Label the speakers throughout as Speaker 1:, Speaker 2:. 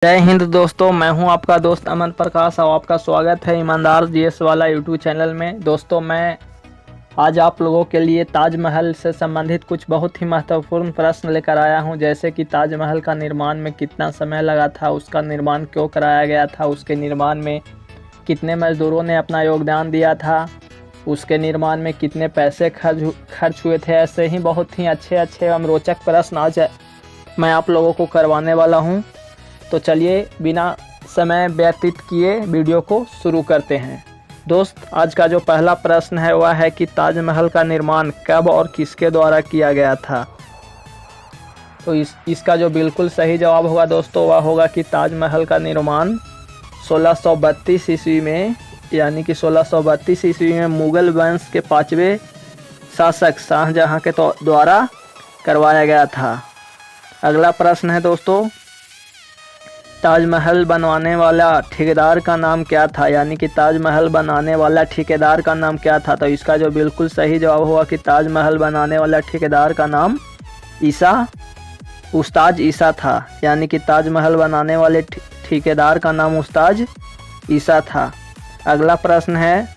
Speaker 1: जय हिंद दोस्तों, मैं हूं आपका दोस्त अमन प्रकाश और आपका स्वागत है ईमानदार जीएस वाला यूट्यूब चैनल में। दोस्तों, मैं आज आप लोगों के लिए ताजमहल से संबंधित कुछ बहुत ही महत्वपूर्ण प्रश्न लेकर आया हूं, जैसे कि ताजमहल का निर्माण में कितना समय लगा था, उसका निर्माण क्यों कराया गया था, उसके निर्माण में कितने मजदूरों ने अपना योगदान दिया था, उसके निर्माण में कितने पैसे खर्च हुए थे। ऐसे ही बहुत ही अच्छे एवं रोचक प्रश्न आज मैं आप लोगों को करवाने वाला हूँ। तो चलिए बिना समय व्यतीत किए वीडियो को शुरू करते हैं। दोस्त, आज का जो पहला प्रश्न है वह है कि ताजमहल का निर्माण कब और किसके द्वारा किया गया था। तो इसका जो बिल्कुल सही जवाब होगा दोस्तों वह होगा कि ताजमहल का निर्माण 1632 ईस्वी में, यानी कि 1632 ईस्वी में मुगल वंश के 5वें शासक शाहजहां के द्वारा करवाया गया था। अगला प्रश्न है दोस्तों, ताजमहल बनवाने वाला ठेकेदार का नाम क्या था, यानी कि ताजमहल बनाने वाला ठेकेदार का नाम क्या था। तो इसका जो बिल्कुल सही जवाब होगा कि ताजमहल बनाने वाला ठेकेदार का नाम उस्ताद ईसा था, यानी कि ताजमहल बनाने वाले ठेकेदार का नाम उस्ताद ईसा था। अगला प्रश्न है,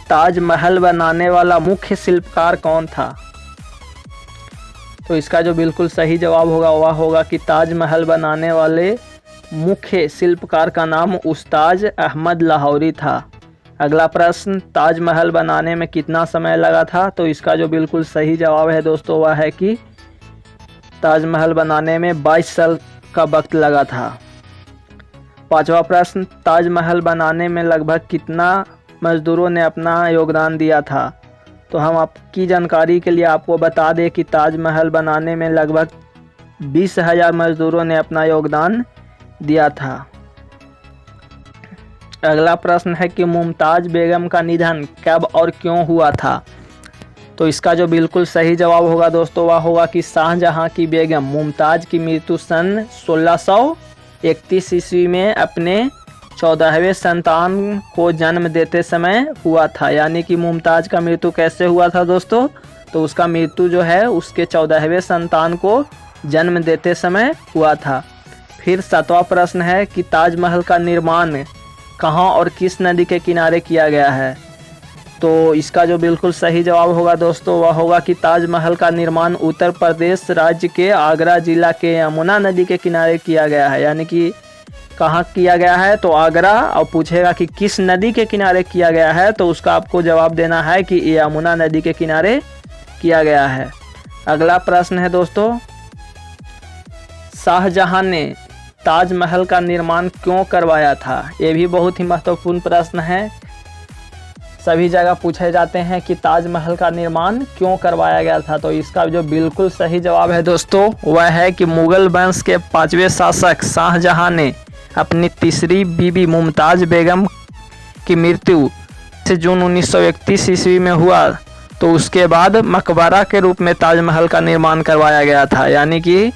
Speaker 1: ताजमहल बनाने वाला मुख्य शिल्पकार कौन था। तो इसका जो बिल्कुल सही जवाब होगा वह होगा कि ताजमहल बनाने वाले मुख्य शिल्पकार का नाम उस्ताद अहमद लाहौरी था। अगला प्रश्न, ताजमहल बनाने में कितना समय लगा था। तो इसका जो बिल्कुल सही जवाब है दोस्तों वह है कि ताजमहल बनाने में 22 साल का वक्त लगा था। पांचवा प्रश्न, ताजमहल बनाने में लगभग कितना मजदूरों ने अपना योगदान दिया था। तो हम आपकी जानकारी के लिए आपको बता दें कि ताजमहल बनाने में लगभग 20,000 मजदूरों ने अपना योगदान दिया था। अगला प्रश्न है कि मुमताज बेगम का निधन कब और क्यों हुआ था। तो इसका जो बिल्कुल सही जवाब होगा दोस्तों वह होगा कि शाहजहां की बेगम मुमताज की मृत्यु सन 1631 ईस्वी में अपने 14वें संतान को जन्म देते समय हुआ था। यानी कि मुमताज का मृत्यु कैसे हुआ था दोस्तों, तो उसका मृत्यु जो है उसके 14वें संतान को जन्म देते समय हुआ था। फिर 7वां प्रश्न है कि ताजमहल का निर्माण कहाँ और किस नदी के किनारे किया गया है। तो इसका जो बिल्कुल सही जवाब होगा दोस्तों वह होगा कि ताजमहल का निर्माण उत्तर प्रदेश राज्य के आगरा जिला के यमुना नदी के किनारे किया गया है। यानी कि कहाँ किया गया है, तो आगरा, और पूछेगा कि किस नदी के किनारे किया गया है तो उसका आपको जवाब देना है कि यमुना नदी के किनारे किया गया है। अगला प्रश्न है दोस्तों, शाहजहां ने ताजमहल का निर्माण क्यों करवाया था। ये भी बहुत ही महत्वपूर्ण प्रश्न है। सभी जगह पूछे जाते हैं कि ताजमहल का निर्माण क्यों करवाया गया था। तो इसका जो बिल्कुल सही जवाब है दोस्तों वह है कि मुगल वंश के 5वें शासक शाहजहां ने अपनी तीसरी बीबी मुमताज बेगम की मृत्यु से जून 1931 ईस्वी में हुआ, तो उसके बाद मकबरा के रूप में ताजमहल का निर्माण करवाया गया था। यानी कि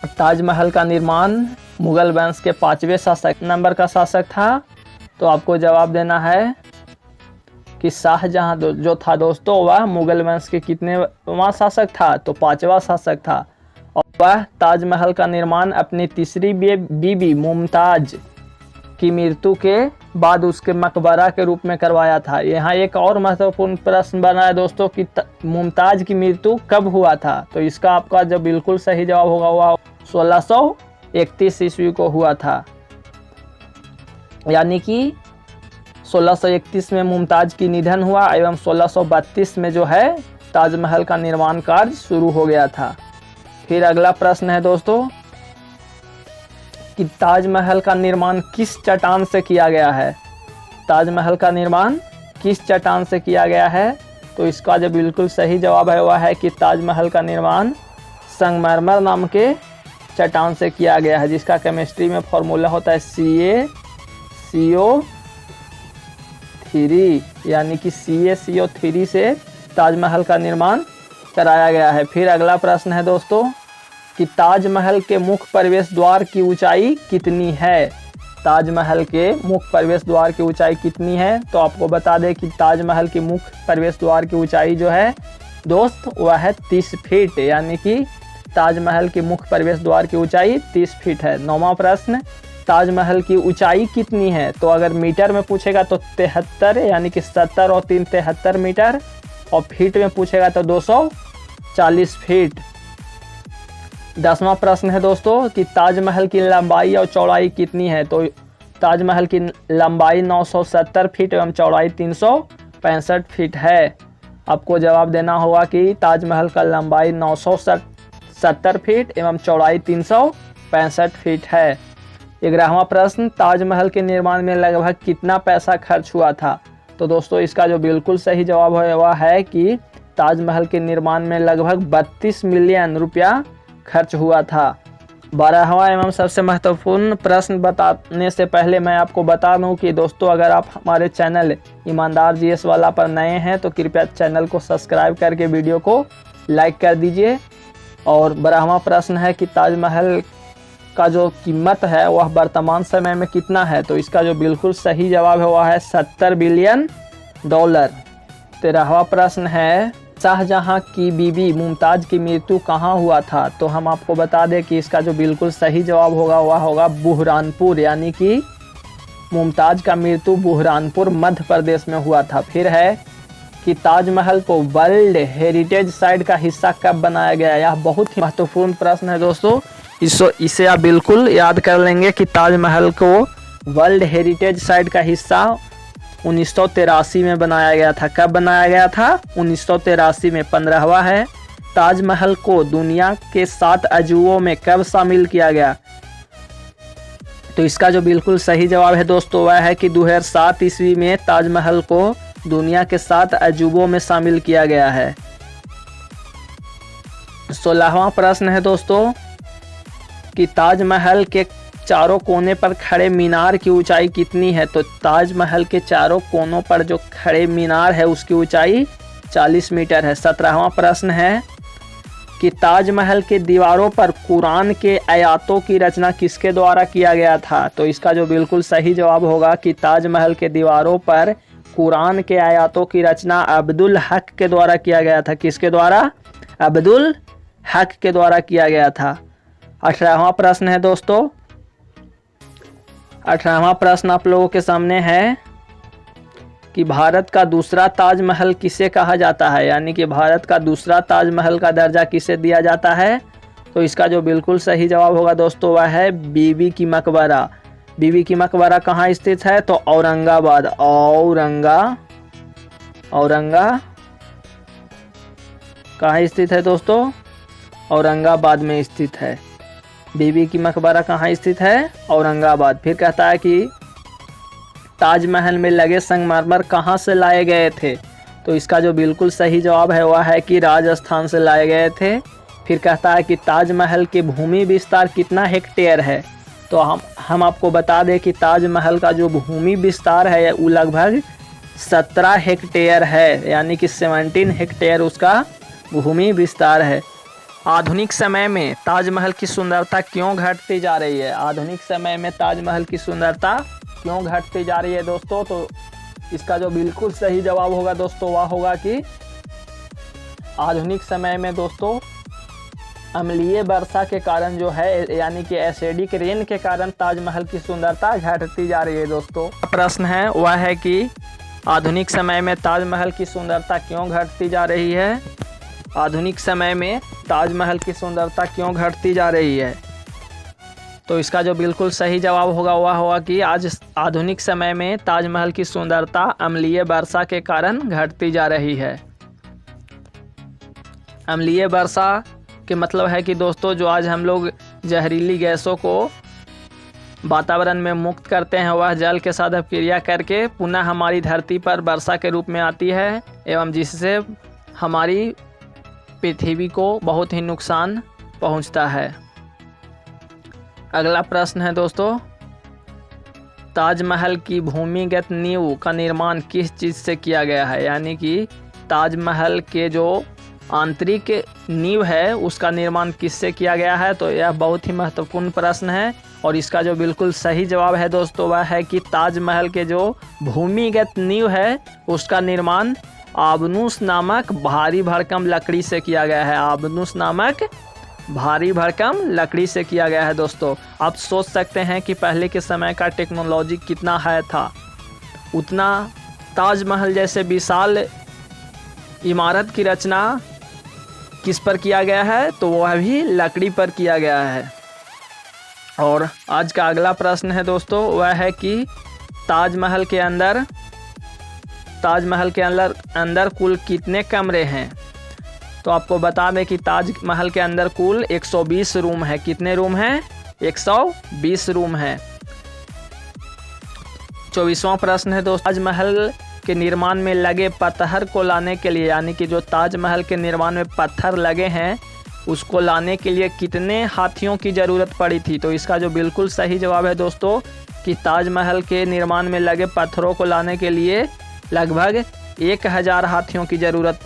Speaker 1: ताजमहल का निर्माण मुगल वंश के 5वें शासक नंबर का शासक था। तो आपको जवाब देना है कि शाहजहां जो था दोस्तों वह मुगल वंश के कितनेवां शासक था, तो 5वां शासक था। और वह ताजमहल का निर्माण अपनी तीसरी बीबी मुमताज की मृत्यु के बाद उसके मकबरा के रूप में करवाया था। यहाँ एक और महत्वपूर्ण प्रश्न बना है दोस्तों कि मुमताज की मृत्यु कब हुआ था। तो इसका आपका जो बिल्कुल सही जवाब होगा वह 1631 ईस्वी को हुआ था। यानी कि 1631 में मुमताज की निधन हुआ एवं 1632 में जो है ताजमहल का निर्माण कार्य शुरू हो गया था। फिर अगला प्रश्न है दोस्तों कि ताजमहल का निर्माण किस चट्टान से किया गया है। ताजमहल का निर्माण किस चट्टान से किया गया है। तो इसका जो बिल्कुल सही जवाब है वह है कि ताजमहल का निर्माण संगमरमर नाम के चट्टान से किया गया है, जिसका केमिस्ट्री में फॉर्मूला होता है CaCO3, यानी कि CaCO3 से ताजमहल का निर्माण कराया गया है। फिर अगला प्रश्न है दोस्तों कि ताजमहल के मुख्य प्रवेश द्वार की ऊंचाई कितनी है। ताजमहल के मुख्य प्रवेश द्वार की ऊंचाई कितनी है। तो आपको बता दें कि ताजमहल की मुख्य प्रवेश द्वार की ऊंचाई जो है दोस्त वह है 30 फीट, यानी कि ताजमहल के मुख्य प्रवेश द्वार की ऊंचाई 30 फीट है। 9वां प्रश्न, ताजमहल की ऊंचाई कितनी है? तो अगर मीटर में पूछेगा तो 73 यानी कि 70 और 3 73 मीटर, और फीट में पूछेगा तो 240 फीट। 10वां प्रश्न है दोस्तों कि ताजमहल की लंबाई और चौड़ाई कितनी है? तो ताजमहल की लंबाई 970 फीट एवं चौड़ाई 365 फीट है। आपको जवाब देना होगा कि ताजमहल का लंबाई 970 फीट एवं चौड़ाई 365 फीट है। 11वां प्रश्न, ताजमहल के निर्माण में लगभग कितना पैसा खर्च हुआ था? तो दोस्तों इसका जो बिल्कुल सही जवाब है वह है कि ताजमहल के निर्माण में लगभग 32 मिलियन रुपया खर्च हुआ था। 12वां एवं सबसे महत्वपूर्ण प्रश्न बताने से पहले मैं आपको बता दूं कि दोस्तों अगर आप हमारे चैनल ईमानदार जीएस वाला पर नए हैं तो कृपया चैनल को सब्सक्राइब करके वीडियो को लाइक कर दीजिए। और 12वां प्रश्न है कि ताजमहल का जो कीमत है वह वर्तमान समय में कितना है? तो इसका जो बिल्कुल सही जवाब है वह है 70 बिलियन डॉलर। 13वां प्रश्न है, शाहजहां की बीबी मुमताज़ की मृत्यु कहाँ हुआ था? तो हम आपको बता दें कि इसका जो बिल्कुल सही जवाब होगा वह होगा बुरहानपुर, यानी कि मुमताज़ का मृत्यु बुरहानपुर मध्य प्रदेश में हुआ था। फिर है कि ताजमहल को वर्ल्ड हेरिटेज साइट का हिस्सा कब बनाया गया? यह बहुत ही महत्वपूर्ण प्रश्न है दोस्तों, इसे आप बिल्कुल याद कर लेंगे कि ताजमहल को वर्ल्ड हेरिटेज साइट का हिस्सा 1983 में बनाया गया था। कब बनाया गया था? 1983 में। 15वां है, ताजमहल को दुनिया के 7 अजूबों में कब शामिल किया गया? तो इसका जो बिल्कुल सही जवाब है दोस्तों वह है कि 2007 ईस्वी में ताजमहल को दुनिया के 7 अजूबों में शामिल किया गया है। 16वां प्रश्न है दोस्तों कि ताजमहल के चारों कोने पर खड़े मीनार की ऊंचाई कितनी है? तो ताजमहल के चारों कोनों पर जो खड़े मीनार है उसकी ऊंचाई 40 मीटर है। 17वां प्रश्न है कि ताजमहल के दीवारों पर कुरान के आयातों की रचना किसके द्वारा किया गया था? तो इसका जो बिल्कुल सही जवाब होगा कि ताजमहल के दीवारों पर कुरान के आयातों की रचना अब्दुल हक के द्वारा किया गया था। किसके द्वारा? अब्दुल हक के द्वारा किया गया था। 18वां प्रश्न है दोस्तों, 18वां प्रश्न आप लोगों के सामने है कि भारत का दूसरा ताजमहल किसे कहा जाता है? यानी कि भारत का दूसरा ताजमहल का दर्जा किसे दिया जाता है? तो इसका जो बिल्कुल सही जवाब होगा दोस्तों वह है बीबी की मकबरा। बीबी की मकबरा कहाँ स्थित है? तो औरंगाबाद। औरंगा कहाँ स्थित है दोस्तों? औरंगाबाद में स्थित है। बीबी की मकबरा कहाँ स्थित है? औरंगाबाद। फिर कहता है कि ताजमहल में लगे संगमरमर कहाँ से लाए गए थे? तो इसका जो बिल्कुल सही जवाब है वह है कि राजस्थान से लाए गए थे। फिर कहता है कि ताजमहल के भूमि विस्तार कितना हेक्टेयर है? तो हम आपको बता दें कि ताजमहल का जो भूमि विस्तार है वो लगभग 17 हेक्टेयर है, यानी कि 17 हेक्टेयर उसका भूमि विस्तार है। आधुनिक समय में ताजमहल की सुंदरता क्यों घटती जा रही है? आधुनिक समय में ताजमहल की सुंदरता क्यों घटती जा रही है दोस्तों? तो इसका जो बिल्कुल सही जवाब होगा दोस्तों वह होगा कि आधुनिक समय में दोस्तों अम्लीय वर्षा के कारण जो है, यानी कि एसिडिक रेन के कारण ताजमहल की सुंदरता घटती जा रही है दोस्तों। प्रश्न है वह है कि आधुनिक समय में ताजमहल की सुंदरता क्यों घटती जा रही है? आधुनिक समय में ताजमहल की सुंदरता क्यों घटती जा रही है? तो इसका जो बिल्कुल सही जवाब होगा वह होगा कि आज आधुनिक समय में ताजमहल की सुंदरता अम्लीय वर्षा के कारण घटती जा रही है। अम्लीय वर्षा के मतलब है कि दोस्तों जो आज हम लोग जहरीली गैसों को वातावरण में मुक्त करते हैं वह जल के साथ क्रिया करके पुनः हमारी धरती पर वर्षा के रूप में आती है, एवं जिससे हमारी पृथ्वी को बहुत ही नुकसान पहुंचता है। अगला प्रश्न है दोस्तों, ताजमहल की भूमिगत नींव का निर्माण किस चीज़ से किया गया है? यानी कि ताजमहल के जो आंतरिक नींव है उसका निर्माण किससे किया गया है? तो यह बहुत ही महत्वपूर्ण प्रश्न है और इसका जो बिल्कुल सही जवाब है दोस्तों वह है कि ताजमहल के जो भूमिगत नींव है उसका निर्माण आबनूस नामक भारी भरकम लकड़ी से किया गया है। आबनूस नामक भारी भरकम लकड़ी से किया गया है। दोस्तों आप सोच सकते हैं कि पहले के समय का टेक्नोलॉजी कितना हाई था, उतना ताजमहल जैसे विशाल इमारत की रचना किस पर किया गया है, तो वह भी लकड़ी पर किया गया है। और आज का अगला प्रश्न है दोस्तों, वह है कि ताजमहल के अंदर कुल कितने कमरे हैं। तो आपको बता दें कि ताजमहल के अंदर कुल 120 रूम है। कितने रूम हैं? 120 रूम है। 24वां प्रश्न है दोस्तों, ताजमहल के निर्माण में लगे पत्थर को लाने के लिए, यानी कि जो ताजमहल के निर्माण में पत्थर लगे हैं उसको लाने के लिए कितने हाथियों की ज़रूरत पड़ी थी। तो इसका जो बिल्कुल सही जवाब है दोस्तों कि ताजमहल के निर्माण में लगे पत्थरों को लाने के लिए लगभग 1000 हाथियों की ज़रूरत